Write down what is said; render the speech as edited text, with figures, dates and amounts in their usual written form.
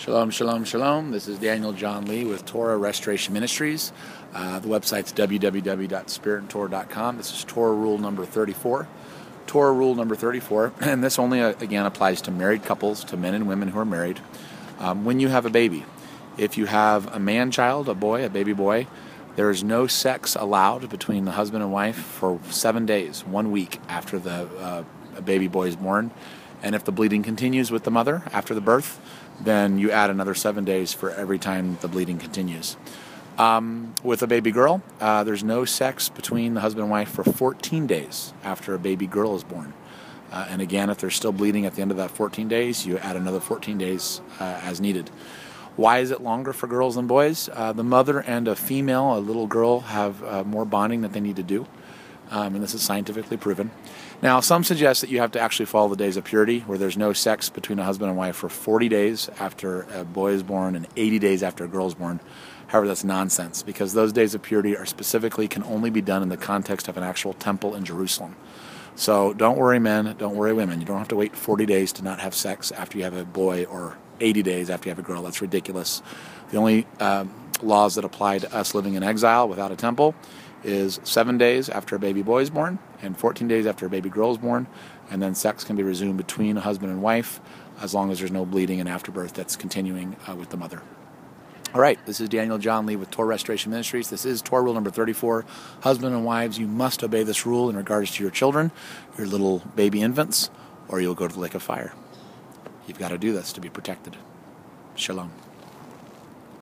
Shalom, shalom, shalom. This is Daniel John Lee with Torah Restoration Ministries. The website's www.spiritandtorah.com. This is Torah rule number 34. Torah rule number 34, and this only, again, applies to married couples, to men and women who are married. When you have a baby, if you have a man-child, a boy, a baby boy, there is no sex allowed between the husband and wife for 7 days, 1 week after the baby boy is born. And if the bleeding continues with the mother after the birth, then you add another 7 days for every time the bleeding continues. With a baby girl, there's no sex between the husband and wife for 14 days after a baby girl is born. And again, if there's still bleeding at the end of that 14 days, you add another 14 days as needed. Why is it longer for girls than boys? The mother and a female, a little girl, have more bonding that they need to do. And this is scientifically proven. Now, some suggest that you have to actually follow the days of purity, where there's no sex between a husband and wife for 40 days after a boy is born and 80 days after a girl is born. However, that's nonsense, because those days of purity are specifically can only be done in the context of an actual temple in Jerusalem. So don't worry, men, don't worry, women. You don't have to wait 40 days to not have sex after you have a boy, or 80 days after you have a girl. That's ridiculous. The only laws that apply to us living in exile without a temple is 7 days after a baby boy is born and 14 days after a baby girl is born, and then sex can be resumed between a husband and wife as long as there's no bleeding and afterbirth that's continuing with the mother. All right, this is Daniel John Lee with Torah Restoration Ministries. This is Torah rule number 34. Husband and wives, you must obey this rule in regards to your children, your little baby infants, or you'll go to the lake of fire. You've got to do this to be protected. Shalom.